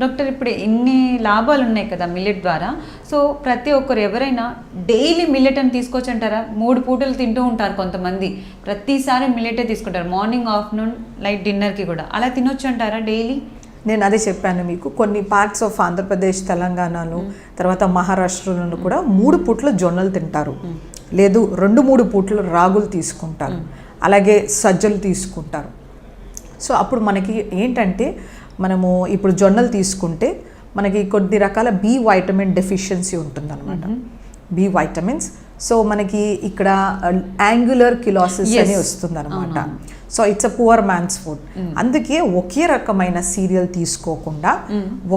Doctor ఇప్పుడు ఇన్ని లాభాలు ఉన్నాయి కదా మిల్లెట్ ద్వారా. సో ప్రతి ఒక్కరు ఎవరైనా డైలీ మిల్లెట్ అని తీసుకోవచ్చు అంటారా? 3 పూటలు తింటూ ఉంటారు కొంతమంది, ప్రతిసారి మిల్లెటే తీసుకుంటారు, మార్నింగ్ ఆఫ్టర్నూన్ లైట్ డిన్నర్కి కూడా. అలా తినొచ్చు అంటారా డైలీ? నేను అదే చెప్పాను మీకు, కొన్ని పార్ట్స్ ఆఫ్ ఆంధ్రప్రదేశ్, తెలంగాణలో, తర్వాత మహారాష్ట్రలో కూడా 3 పూటలు జొన్నలు తింటారు, లేదు 2-3 పూటలు రాగులు తీసుకుంటారు, అలాగే సజ్జలు తీసుకుంటారు. సో అప్పుడు మనకి ఏంటంటే, మనము ఇప్పుడు జొన్నలు తీసుకుంటే మనకి కొద్ది రకాల బి వైటమిన్ డెఫిషియన్సీ ఉంటుందన్నమాట, బి వైటమిన్స్. సో మనకి ఇక్కడ యాంగులర్ కిలోసిస్ అని వస్తుందన్నమాట. So it's a poor man's food. అందుకే ఒకే రకమైన సీరియల్ తీసుకోకుండా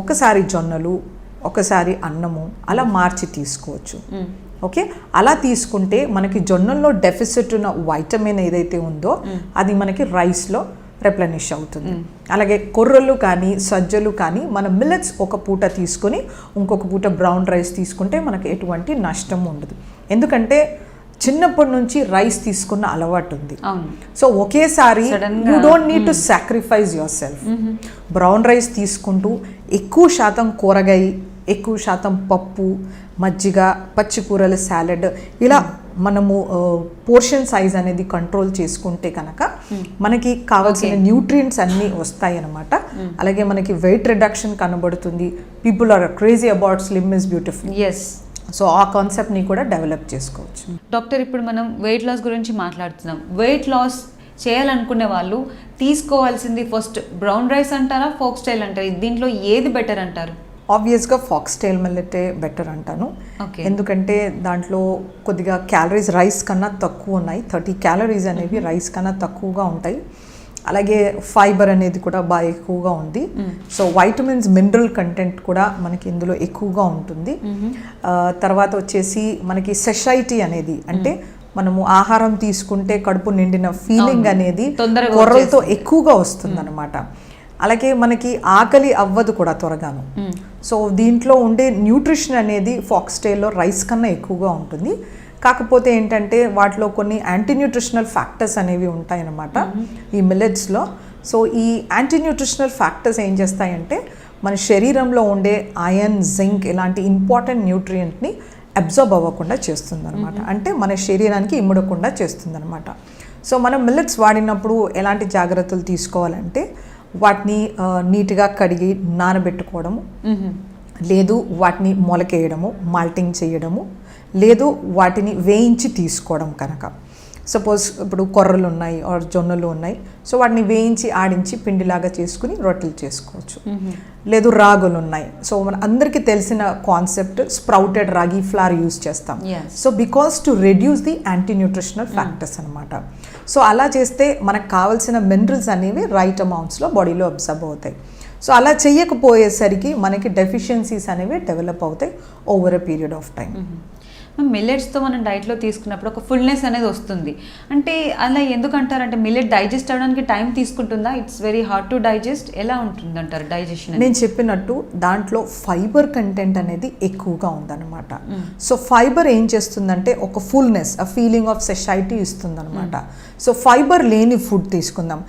ఒకసారి జొన్నలు, ఒకసారి అన్నము అలా మార్చి తీసుకోవచ్చు. ఓకే, అలా తీసుకుంటే మనకి జొన్నల్లో డెఫిసిట్ ఉన్న వైటమిన్ ఏదైతే ఉందో అది మనకి రైస్లో రెప్లెనిష్ అవుతుంది. అలాగే కొర్రలు కానీ సజ్జలు కానీ మన మిల్లెట్స్ ఒక పూట తీసుకొని ఇంకొక పూట బ్రౌన్ రైస్ తీసుకుంటే మనకి ఎటువంటి నష్టం ఉండదు. ఎందుకంటే చిన్నప్పటి నుంచి రైస్ తీసుకున్న అలవాటు ఉంది. సో ఒకేసారి you don't need to sacrifice your self. Brown rice తీసుకుంటూ ఎక్కువ శాతం కూరగాయ, ఎక్కువ శాతం పప్పు, మజ్జిగ, పచ్చి కూరల సాలెడ్, ఇలా మనము పోర్షన్ సైజ్ అనేది కంట్రోల్ చేసుకుంటే కనుక మనకి కావాల్సిన న్యూట్రియంట్స్ అన్నీ వస్తాయి అన్నమాట. అలాగే మనకి వెయిట్ రిడక్షన్ కనబడుతుంది. People are crazy about slim is beautiful. So ఆ కాన్సెప్ట్ని కూడా డెవలప్ చేసుకోవచ్చు. డాక్టర్, ఇప్పుడు మనం వెయిట్ లాస్ గురించి మాట్లాడుతున్నాం. వెయిట్ లాస్ చేయాలనుకునే వాళ్ళు తీసుకోవాల్సింది ఫస్ట్ బ్రౌన్ రైస్ అంటారా, ఫోక్ స్టైల్ అంటారా? దీంట్లో ఏది బెటర్ అంటారు? ఆబ్వియస్గా ఫాక్స్టైల్ మిల్లెటే బెటర్ అంటాను. ఎందుకంటే దాంట్లో కొద్దిగా క్యాలరీస్ రైస్ కన్నా తక్కువ ఉన్నాయి, 30 క్యాలరీస్ అనేవి రైస్ కన్నా తక్కువగా ఉంటాయి. అలాగే ఫైబర్ అనేది కూడా బాగా ఎక్కువగా ఉంది. సో వైటమిన్స్, మినరల్ కంటెంట్ కూడా మనకి ఇందులో ఎక్కువగా ఉంటుంది. తర్వాత వచ్చేసి మనకి సెషైటీ అనేది, అంటే మనము ఆహారం తీసుకుంటే కడుపు నిండిన ఫీలింగ్ అనేది కొర్రలతో ఎక్కువగా వస్తుంది అన్నమాట. అలాగే మనకి ఆకలి అవ్వదు కూడా త్వరగాను. సో దీంట్లో ఉండే న్యూట్రిషన్ అనేది ఫాక్స్టైల్లో రైస్ కన్నా ఎక్కువగా ఉంటుంది. కాకపోతే ఏంటంటే వాటిలో కొన్ని యాంటీ న్యూట్రిషనల్ ఫ్యాక్టర్స్ అనేవి ఉంటాయన్నమాట ఈ మిల్లెట్స్లో. సో ఈ యాంటీ న్యూట్రిషనల్ ఫ్యాక్టర్స్ ఏం చేస్తాయంటే మన శరీరంలో ఉండే ఐరన్, జింక్ ఇలాంటి ఇంపార్టెంట్ న్యూట్రియంట్ని అబ్జర్బ్ అవ్వకుండా చేస్తుంది అనమాట. అంటే మన శరీరానికి ఇమ్మడకుండా చేస్తుంది అనమాట. సో మనం మిల్లెట్స్ వాడినప్పుడు ఎలాంటి జాగ్రత్తలు తీసుకోవాలంటే, వాటిని నీట్గా కడిగి నానబెట్టుకోవడము, లేదు వాటిని మొలకేయడము, మాల్టింగ్ చేయడము, లేదు వాటిని వేయించి తీసుకోవడం. కనుక సపోజ్ ఇప్పుడు కొర్రలు ఉన్నాయి ఆర్ జొన్నలు ఉన్నాయి, సో వాటిని వేయించి ఆడించి పిండిలాగా చేసుకుని రొట్టెలు చేసుకోవచ్చు. లేదు రాగులు ఉన్నాయి, సో మన అందరికీ తెలిసిన కాన్సెప్ట్ స్ప్రౌటెడ్ రాగి ఫ్లార్ యూజ్ చేస్తాం. So because to reduce the anti nutritional factors అనమాట. సో అలా చేస్తే మనకు కావాల్సిన మినరల్స్ అనేవి రైట్ అమౌంట్స్లో బాడీలో అబ్జర్బ్ అవుతాయి. సో అలా చేయకపోయేసరికి మనకి డెఫిషియన్సీస్ అనేవి డెవలప్ అవుతాయి over a period of time. మిల్లెట్స్తో మనం డైట్లో తీసుకున్నప్పుడు ఒక ఫుల్నెస్ అనేది వస్తుంది. అంటే అలా ఎందుకంటారంటే మిల్లెట్ డైజెస్ట్ అవ్వడానికి టైం తీసుకుంటుందా? It's very hard to digest. ఎలా ఉంటుంది అంటారు డైజెషన్? నేను చెప్పినట్టు దాంట్లో ఫైబర్ కంటెంట్ అనేది ఎక్కువగా ఉందన్నమాట. సో ఫైబర్ ఏం చేస్తుందంటే ఒక ఫుల్నెస్, అ ఫీలింగ్ ఆఫ్ సెషైటీ ఇస్తుంది అనమాట. సో ఫైబర్ లేని ఫుడ్ తీసుకుందాం.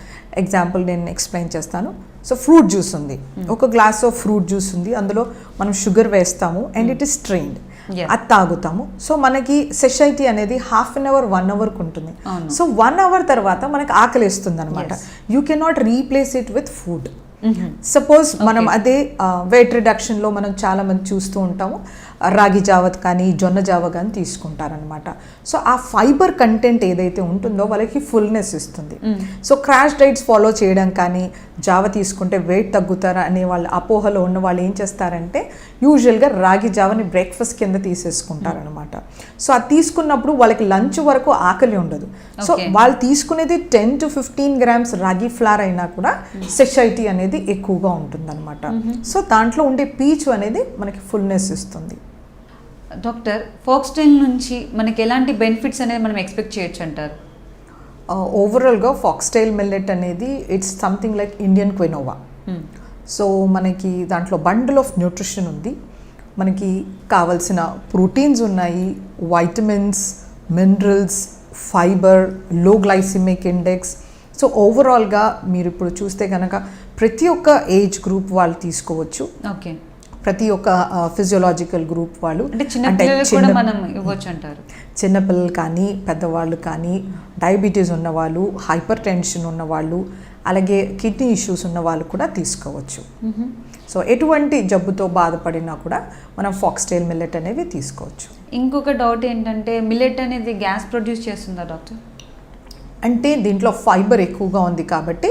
ఎగ్జాంపుల్ నేను ఎక్స్ప్లెయిన్ చేస్తాను. సో ఫ్రూట్ జ్యూస్ ఉంది, ఒక గ్లాస్ ఆఫ్ ఫ్రూట్ జ్యూస్ ఉంది, అందులో మనం షుగర్ వేస్తాము అండ్ ఇట్ ఈస్ స్ట్రెయిన్డ్, అది తాగుతాము. సో మనకి సెషైటీ అనేది 1/2 అవర్ 1 అవర్కి ఉంటుంది. సో 1 అవర్ తర్వాత మనకి ఆకలిస్తుంది అనమాట. You cannot replace it with food. Suppose మనం అదే వెయిట్ రిడక్షన్లో మనం చాలా మంది చూస్తూ ఉంటాము, రాగి జావ కానీ జొన్న జావ కానీ తీసుకుంటారనమాట. సో ఆ ఫైబర్ కంటెంట్ ఏదైతే ఉంటుందో వాళ్ళకి ఫుల్నెస్ ఇస్తుంది. సో క్రాష్ డైట్స్ ఫాలో చేయడం కానీ, జావ తీసుకుంటే వెయిట్ తగ్గుతారా అనే వాళ్ళ అపోహలో ఉన్న వాళ్ళు ఏం చేస్తారంటే యూజువల్గా రాగి జావని బ్రేక్ఫాస్ట్ కింద తీసేసుకుంటారనమాట. సో అది తీసుకున్నప్పుడు వాళ్ళకి లంచ్ వరకు ఆకలి ఉండదు. సో వాళ్ళు తీసుకునేది 10 to 15 grams రాగి ఫ్లార్ అయినా కూడా సెషైటీ అనేది ఎక్కువగా ఉంటుందన్నమాట. సో దాంట్లో ఉండే పీచు అనేది మనకి ఫుల్నెస్ ఇస్తుంది. డాక్టర్, ఫాక్స్టైల్ నుంచి మనకి ఎలాంటి బెనిఫిట్స్ అనేది మనం ఎక్స్పెక్ట్ చేయొచ్చు అంటారు? ఓవరాల్గా ఫాక్స్టైల్ మిల్లెట్ అనేది it's something like Indian quinoa. So మనకి దాంట్లో బండిల్ ఆఫ్ న్యూట్రిషన్ ఉంది, మనకి కావలసిన ప్రోటీన్స్ ఉన్నాయి, vitamins, minerals, fibre, low glycemic index. So ఓవరాల్గా మీరు ఇప్పుడు చూస్తే కనుక ప్రతి ఒక్క ఏజ్ గ్రూప్ వాళ్ళు తీసుకోవచ్చు. ఓకే, ప్రతి ఒక్క ఫిజియోలాజికల్ గ్రూప్ వాళ్ళు, చిన్నపిల్లలు కానీ పెద్దవాళ్ళు కానీ, డయాబెటీస్ ఉన్నవాళ్ళు, హైపర్ టెన్షన్ ఉన్నవాళ్ళు, అలాగే కిడ్నీ ఇష్యూస్ ఉన్న వాళ్ళు కూడా తీసుకోవచ్చు. సో ఎటువంటి జబ్బుతో బాధపడినా కూడా మనం ఫాక్స్టైల్ మిల్లెట్ అనేవి తీసుకోవచ్చు. ఇంకొక డౌట్ ఏంటంటే, మిల్లెట్ అనేది గ్యాస్ ప్రొడ్యూస్ చేస్తుందా డాక్టర్? అంటే దీంట్లో ఫైబర్ ఎక్కువగా ఉంది కాబట్టి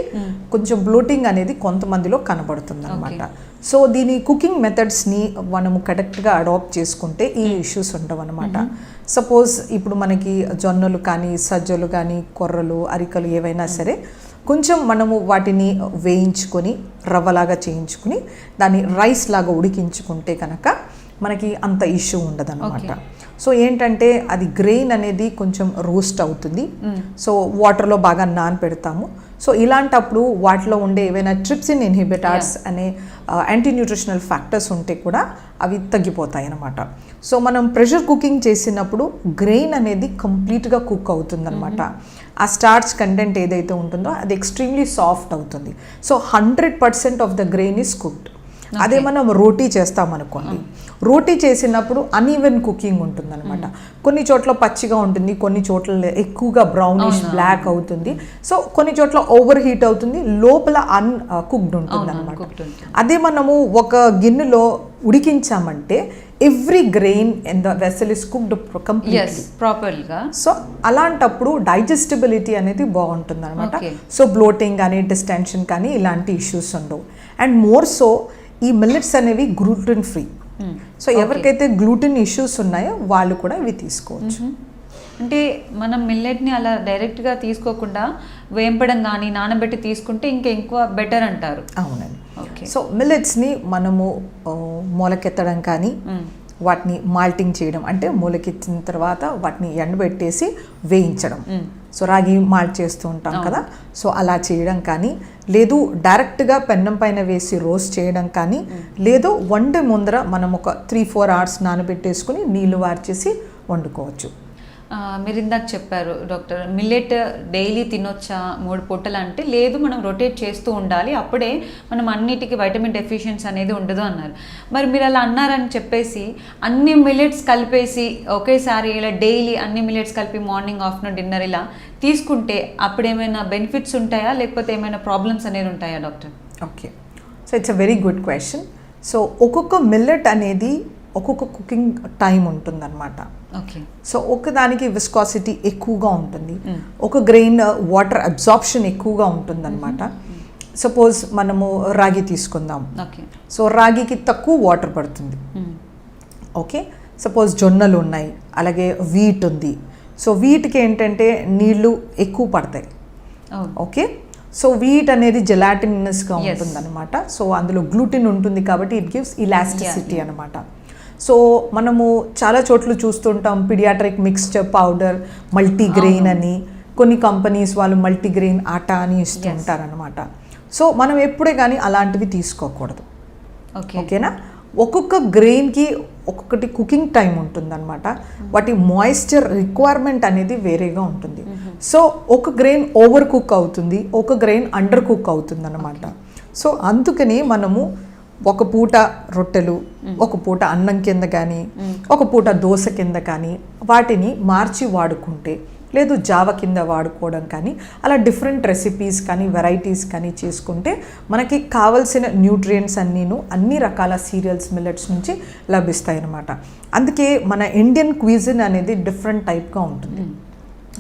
కొంచెం బ్లోటింగ్ అనేది కొంతమందిలో కనబడుతుంది అనమాట. సో దీని కుకింగ్ మెథడ్స్ని మనము కరెక్ట్గా అడాప్ట్ చేసుకుంటే ఈ ఇష్యూస్ ఉండవు అనమాట. సపోజ్ ఇప్పుడు మనకి జొన్నలు కానీ, సజ్జలు కానీ, కొర్రలు, అరికలు ఏవైనా సరే కొంచెం మనము వాటిని వేయించుకొని రవ్వలాగా చేయించుకుని దాన్ని రైస్ లాగా ఉడికించుకుంటే కనుక మనకి అంత ఇష్యూ ఉండదు అనమాట. సో ఏంటంటే అది గ్రెయిన్ అనేది కొంచెం రోస్ట్ అవుతుంది. సో వాటర్లో బాగా నానపెడతాము. సో ఇలాంటప్పుడు వాటిలో ఉండే ఏవైనా ట్రిప్సిన్ ఇన్హిబిటార్స్ అనే యాంటీ న్యూట్రిషనల్ ఫ్యాక్టర్స్ ఉంటే కూడా అవి తగ్గిపోతాయి అన్నమాట. సో మనం ప్రెషర్ కుకింగ్ చేసినప్పుడు గ్రెయిన్ అనేది కంప్లీట్గా కుక్ అవుతుంది అనమాట. ఆ స్టార్చ్ కంటెంట్ ఏదైతే ఉంటుందో అది ఎక్స్ట్రీమ్లీ సాఫ్ట్ అవుతుంది. So 100% of the grain is cooked. అదే మనం రోటీ చేస్తామనుకోండి, రోటీ చేసినప్పుడు అన్ఈవెన్ కుకింగ్ ఉంటుంది అనమాట. కొన్ని చోట్ల పచ్చిగా ఉంటుంది, కొన్ని చోట్ల ఎక్కువగా బ్రౌనిష్ బ్లాక్ అవుతుంది. సో కొన్ని చోట్ల ఓవర్ హీట్ అవుతుంది, లోపల కుక్డ్ ఉంటుంది అనమాట. అదే మనము ఒక గిన్నెలో ఉడికించామంటే every grain in the vessel is cooked completely ప్రాపర్గా. సో అలాంటప్పుడు డైజెస్టిబిలిటీ అనేది బాగుంటుంది అనమాట. సో బ్లోటింగ్ కానీ, డిస్టెన్షన్ కానీ ఇలాంటి ఇష్యూస్ ఉండవు. అండ్ మోర్ సో ఈ మిల్లెట్స్ అనేవి గ్లూటెన్ ఫ్రీ. సో ఎవరికైతే గ్లూటెన్ ఇష్యూస్ ఉన్నాయో వాళ్ళు కూడా ఇవి తీసుకోవచ్చు. అంటే మనం మిల్లెట్ని అలా డైరెక్ట్గా తీసుకోకుండా వేంపడం కానీ నానబెట్టి తీసుకుంటే ఇంకా ఎక్కువ బెటర్ అంటారు. అవునండి. సో మిల్లెట్స్ని మనము మొలకెత్తడం కానీ, వాటిని మాల్టింగ్ చేయడం అంటే మొలకెత్తిన తర్వాత వాటిని ఎండబెట్టేసి వేయించడం. సో రాగి మాల్ట్ చేస్తూ ఉంటాం కదా, సో అలా చేయడం కానీ, లేదు డైరెక్ట్గా పెన్నం పైన వేసి రోస్ట్ చేయడం కానీ, లేదు వండే ముందర మనం ఒక 3-4 అవర్స్ నానబెట్టేసుకుని నీళ్లు వార్చేసి వండుకోవచ్చు. మీరు ఇందాక చెప్పారు డాక్టర్, మిల్లెట్ డైలీ తినొచ్చా 3 పూటలు అంటే? లేదు, మనం రొటేట్ చేస్తూ ఉండాలి, అప్పుడే మనం అన్నిటికీ వైటమిన్ డెఫిషియన్సీ అనేది ఉండదు అన్నారు. మరి మీరు అలా అన్నారని చెప్పేసి అన్ని మిల్లెట్స్ కలిపేసి ఒకేసారి ఇలా డైలీ అన్ని మిల్లెట్స్ కలిపి మార్నింగ్, ఆఫ్టర్నూన్, డిన్నర్ ఇలా తీసుకుంటే అప్పుడు ఏమైనా బెనిఫిట్స్ ఉంటాయా, లేకపోతే ఏమైనా ప్రాబ్లమ్స్ అనేది ఉంటాయా doctor? Okay, so it's a very good question. So ఒక్కొక్క మిల్లెట్ అనేది ఒక్కొక్క కుకింగ్ టైం ఉంటుందన్నమాట. ఓకే, సో ఒకదానికి విస్కాసిటీ ఎక్కువగా ఉంటుంది, ఒక గ్రెయిన్ వాటర్ అబ్జార్ప్షన్ ఎక్కువగా ఉంటుందన్నమాట. సపోజ్ మనము రాగి తీసుకుందాం. సో రాగికి తక్కువ వాటర్ పడుతుంది. ఓకే, సపోజ్ జొన్నలు ఉన్నాయి, అలాగే వీట్ ఉంది. సో వీట్కి ఏంటంటే నీళ్లు ఎక్కువ పడతాయి. ఓకే, సో వీట్ అనేది జెలాటినస్గా ఉంటుందన్నమాట. సో అందులో గ్లూటిన్ ఉంటుంది కాబట్టి ఇట్ గివ్స్ ఇలాస్టిసిటీ అనమాట. సో మనము చాలా చోట్ల చూస్తుంటాం పిడియాట్రిక్ మిక్స్చర్ పౌడర్, మల్టీగ్రెయిన్ అని, కొన్ని కంపెనీస్ వాళ్ళు మల్టీగ్రెయిన్ ఆటా అని ఇస్తూ ఉంటారనమాట. సో మనం ఎప్పుడే కానీ అలాంటివి తీసుకోకూడదు. ఓకేనా? ఒక్కొక్క గ్రెయిన్కి ఒక్కొక్కటి కుకింగ్ టైం ఉంటుందన్నమాట. వాటి మాయిశ్చర్ రిక్వైర్మెంట్ అనేది వేరేగా ఉంటుంది. సో ఒక గ్రెయిన్ ఓవర్ కుక్ అవుతుంది, ఒక గ్రెయిన్ అండర్ కుక్ అవుతుంది అన్నమాట. సో అందుకని మనము ఒక పూట రొట్టెలు, ఒక పూట అన్నం కింద కానీ, ఒక పూట దోశ కింద కానీ వాటిని మార్చి వాడుకుంటే, లేదు జావ కింద వాడుకోవడం కానీ, అలా డిఫరెంట్ రెసిపీస్ కానీ వెరైటీస్ కానీ చేసుకుంటే మనకి కావలసిన న్యూట్రియంట్స్ అన్ని రకాల సీరియల్స్ మిల్లెట్స్ నుంచి లభిస్తాయి అన్నమాట. అందుకే మన ఇండియన్ క్విజిన్ అనేది డిఫరెంట్ టైప్గా ఉంటుంది.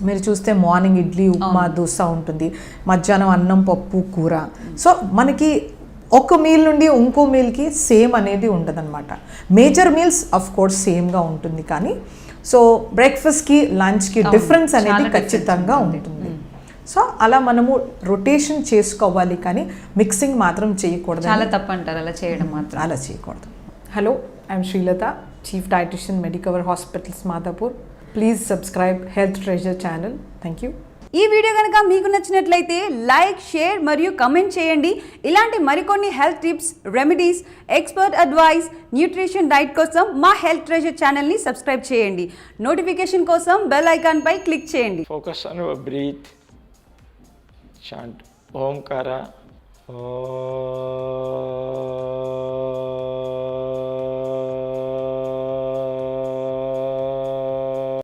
మీరు చూస్తే మార్నింగ్ ఇడ్లీ, ఉప్మా, దోశ ఉంటుంది, మధ్యాహ్నం అన్నం, పప్పు, కూర. సో మనకి ఒక మీల్ నుండి ఇంకో మీల్కి సేమ్ అనేది ఉండదన్నమాట. మేజర్ మీల్స్ ఆఫ్ కోర్స్ సేమ్గా ఉంటుంది, కానీ సో బ్రేక్ఫాస్ట్కి, లంచ్కి డిఫరెన్స్ అనేది ఖచ్చితంగా ఉంటుంది. సో అలా మనము రొటేషన్ చేసుకోవాలి, కానీ మిక్సింగ్ మాత్రం చేయకూడదు. చాలా తప్పు అంటారు అలా చేయడం, మాత్రం అలా చేయకూడదు. Hello, I'm Srilatha, chief dietitian, Medicover hospitals, Madhapur. Please subscribe health treasure channel. Thank you. ఈ వీడియో కనుక మీకు నచ్చినట్లయితే లైక్, షేర్ మరియు కమెంట్ చేయండి. ఇలాంటి మరికొన్ని health tips, remedies, expert advice, nutrition diet కోసం మా హెల్త్ ట్రెజర్ ఛానల్ని సబ్స్క్రైబ్ చేయండి. నోటిఫికేషన్ కోసం బెల్ ఐకాన్ పై క్లిక్ చేయండి. Focus on your breath. Chant ఓంకార ఓ